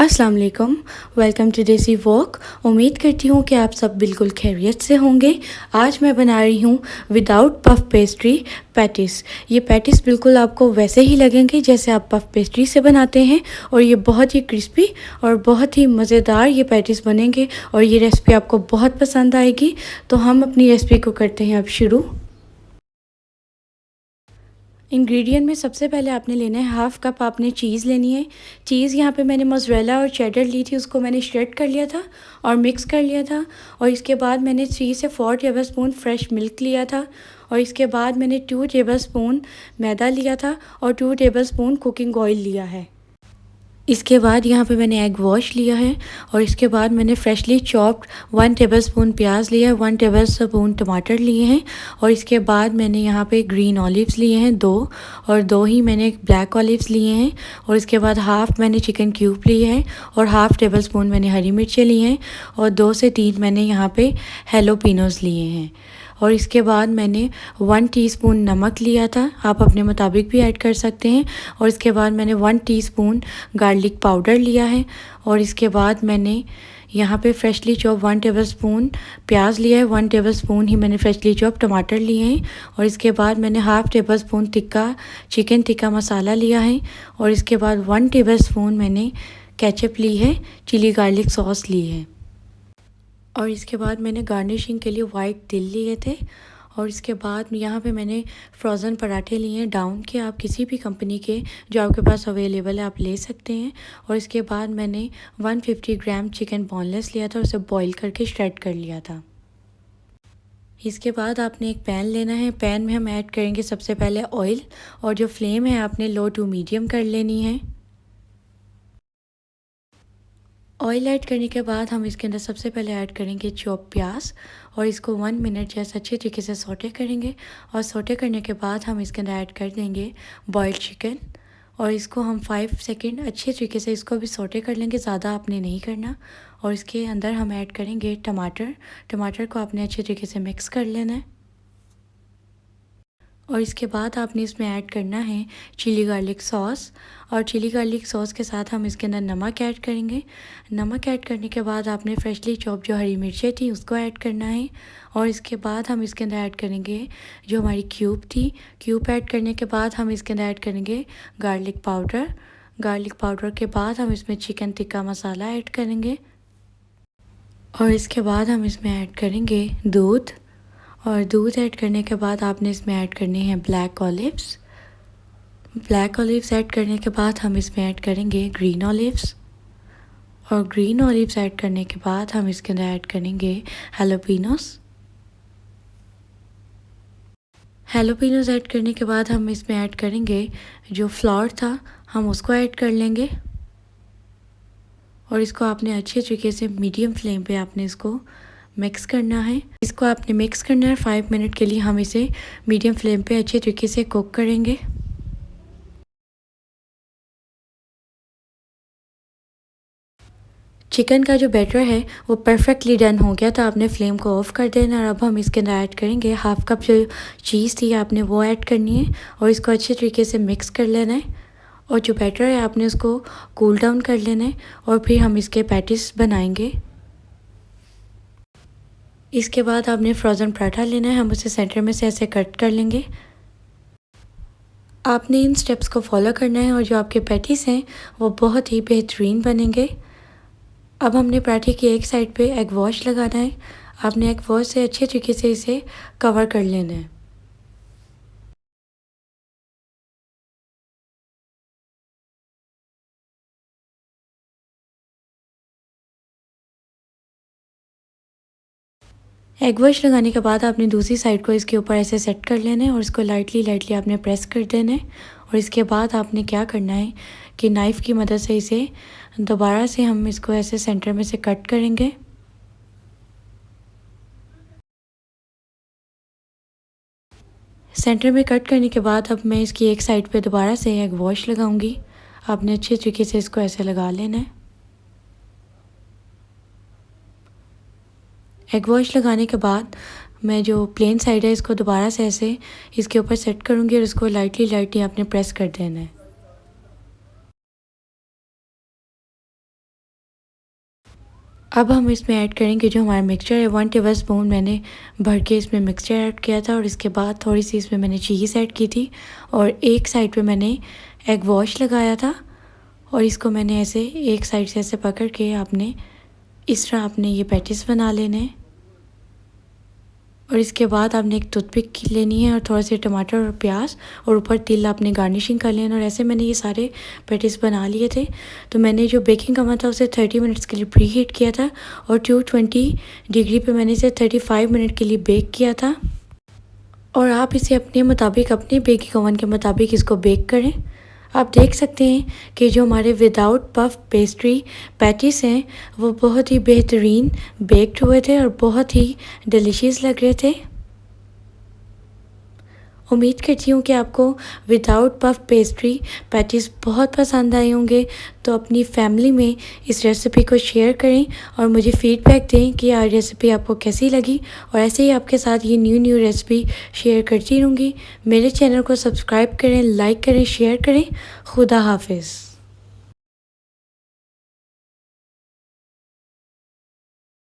अस्सलाम वालेकुम। Welcome to देसी वॉक। उम्मीद करती हूँ कि आप सब बिल्कुल खैरियत से होंगे। आज मैं बना रही हूँ विदाउट पफ पेस्ट्री पैटिस। ये पैटिस बिल्कुल आपको वैसे ही लगेंगे जैसे आप पफ पेस्ट्री से बनाते हैं और ये बहुत ही क्रिस्पी और बहुत ही मज़ेदार ये पैटिस बनेंगे और ये रेसिपी आपको बहुत पसंद आएगी। तो हम अपनी रेसिपी को करते हैं अब शुरू। इंग्रेडिएंट में सबसे पहले आपने लेना है हाफ़ कप आपने चीज़ लेनी है। चीज़ यहाँ पे मैंने मोज़रेला और चेडर ली थी, उसको मैंने श्रेड कर लिया था और मिक्स कर लिया था। और इसके बाद मैंने 3 से 4 टेबलस्पून फ्रेश मिल्क लिया था और इसके बाद मैंने 2 टेबलस्पून मैदा लिया था और 2 टेबलस्पून कुकिंग ऑयल लिया है। इसके बाद यहाँ पे मैंने एग वॉश लिया है और इसके बाद मैंने फ्रेशली चॉप्ड 1 टेबलस्पून प्याज लिया है, 1 टेबलस्पून टमाटर लिए हैं और इसके बाद मैंने यहाँ पे ग्रीन ऑलिव्स लिए हैं 2 और 2 ही मैंने ब्लैक ऑलिव्स लिए हैं और इसके बाद हाफ़ मैंने चिकन क्यूब लिए हैं और हाफ़ टेबलस्पून मैंने हरी मिर्चें ली हैं और 2 से 3 मैंने यहाँ पे हैलोपिनोस लिए हैं। और इसके बाद मैंने 1 टीस्पून नमक लिया था, आप अपने मुताबिक भी ऐड कर सकते हैं। और इसके बाद मैंने 1 टीस्पून गार्लिक पाउडर लिया है और इसके बाद मैंने यहाँ पे फ्रेशली चॉप 1 टेबलस्पून प्याज लिया है, 1 टेबलस्पून ही मैंने फ्रेशली चॉप टमाटर लिए हैं और इसके बाद मैंने half tablespoon chicken tikka masala लिया है और इसके बाद 1 टेबलस्पून मैंने केचप ली है, चिली गार्लिक सॉस ली है। और इसके बाद मैंने गार्निशिंग के लिए वाइट तिल लिए थे और इसके बाद यहाँ पे मैंने फ्रोज़न पराठे लिए हैं डाउन के, आप किसी भी कंपनी के जो आपके पास अवेलेबल है आप ले सकते हैं। और इसके बाद मैंने 150 ग्राम चिकन बोनलेस लिया था और उसे बॉईल करके श्रेड कर लिया था। इसके बाद आपने एक पैन लेना है, पैन में हम ऐड करेंगे सबसे पहले ऑयल और जो फ्लेम है आपने लो टू मीडियम कर लेनी है। ऑयल ऐड करने के बाद हम इसके अंदर सबसे पहले ऐड करेंगे चॉप प्याज और इसको 1 मिनट जैसा अच्छे तरीके से सौटे करेंगे और सौटे करने के बाद हम इसके अंदर ऐड कर देंगे बॉइल्ड चिकन और इसको हम 5 सेकंड अच्छे तरीके से इसको भी सौटे कर लेंगे, ज़्यादा आपने नहीं करना। और इसके अंदर हम ऐड करेंगे टमाटर को आपने अच्छे तरीके से मिक्स कर लेना है और इसके बाद आपने इसमें ऐड करना है चिली गार्लिक सॉस और चिली गार्लिक सॉस के साथ हम इसके अंदर नमक ऐड करेंगे। नमक ऐड करने के बाद आपने फ्रेशली चॉप जो हरी मिर्चें थी उसको ऐड करना है और इसके बाद हम इसके अंदर ऐड करेंगे जो हमारी क्यूब ऐड करने के बाद हम इसके अंदर ऐड करेंगे गार्लिक पाउडर के बाद हम इसमें चिकन टिक्का मसाला ऐड करेंगे और इसके बाद हम इसमें ऐड करेंगे दूध और दूध ऐड करने के बाद आपने इसमें ऐड करने हैं ब्लैक ऑलिव्स ऐड करने के बाद हम इसमें ऐड करेंगे ग्रीन ऑलिव्स और ग्रीन ऑलिव्स ऐड करने के बाद हम इसके अंदर ऐड करेंगे हैलोपिनोस ऐड करने के बाद हम इसमें ऐड करेंगे जो फ्लावर था हम उसको ऐड कर लेंगे और इसको आपने अच्छे तरीके से मीडियम फ्लेम पे आपने इसको मिक्स करना है। इसको आपने मिक्स करना है 5 मिनट के लिए हम इसे मीडियम फ्लेम पे अच्छे तरीके से कुक करेंगे। चिकन का जो बैटर है वो परफेक्टली डन हो गया था, आपने फ्लेम को ऑफ़ कर देना और अब हम इसके अंदर ऐड करेंगे हाफ़ कप जो चीज़ थी आपने वो ऐड करनी है और इसको अच्छे तरीके से मिक्स कर लेना है और जो बैटर है आपने उसको कूल डाउन कर लेना है और फिर हम इसके पैटिस बनाएंगे। इसके बाद आपने फ्रोज़न पराठा लेना है, हम उसे सेंटर में से ऐसे कट कर लेंगे। आपने इन स्टेप्स को फॉलो करना है और जो आपके पैटीज़ हैं वो बहुत ही बेहतरीन बनेंगे। अब हमने पराठे की एक साइड पे एग वॉश लगाना है, आपने एग वॉश से अच्छे तरीके से इसे कवर कर लेना है। एग वॉश लगाने के बाद आपने दूसरी साइड को इसके ऊपर ऐसे सेट कर लेना है और इसको लाइटली आपने प्रेस कर देना है और इसके बाद आपने क्या करना है कि नाइफ़ की मदद से इसे दोबारा से हम इसको ऐसे सेंटर में से कट करेंगे। सेंटर में कट करने के बाद अब मैं इसकी एक साइड पे दोबारा से एग वॉश लगाऊंगी, आपने अच्छे तरीके से इसको ऐसे लगा लेना है। एग वॉश लगाने के बाद मैं जो प्लेन साइड है इसको दोबारा से ऐसे इसके ऊपर सेट करूँगी और इसको लाइटली आपने प्रेस कर देना है। अब हम इसमें ऐड करेंगे जो हमारा मिक्सचर है। 1 टेबलस्पून मैंने भर के इसमें मिक्सचर ऐड किया था और इसके बाद थोड़ी सी इसमें मैंने चीज़ ऐड की थी और एक साइड पे मैंने एग वॉश लगाया था और इसको मैंने ऐसे एक साइड से ऐसे पकड़ के आपने इस तरह आपने ये पैटीज बना लेने हैं। और इसके बाद आपने एक टूथपिक लेनी है और थोड़ा सा टमाटर और प्याज और ऊपर तिल आपने गार्निशिंग कर लेना। और ऐसे मैंने ये सारे पैटीज बना लिए थे। तो मैंने जो बेकिंग कवर था उसे 30 मिनट्स के लिए प्री हीट किया था और 220 डिग्री पे मैंने इसे 35 मिनट के लिए बेक किया था। और आप इसे अपने मुताबिक, अपने बेकिंग ओवन के मुताबिक इसको बेक करें। आप देख सकते हैं कि जो हमारे विदाउट पफ पेस्ट्री पैटीज़ हैं वो बहुत ही बेहतरीन बेक्ड हुए थे और बहुत ही डिलीशियस लग रहे थे। उम्मीद करती हूँ कि आपको विदाउट पफ पेस्ट्री पैटीज़ बहुत पसंद आए होंगे। तो अपनी फैमिली में इस रेसिपी को शेयर करें और मुझे फ़ीडबैक दें कि यह रेसिपी आपको कैसी लगी। और ऐसे ही आपके साथ ये न्यू रेसिपी शेयर करती रहूँगी। मेरे चैनल को सब्सक्राइब करें, लाइक करें, शेयर करें। खुदा हाफिज़।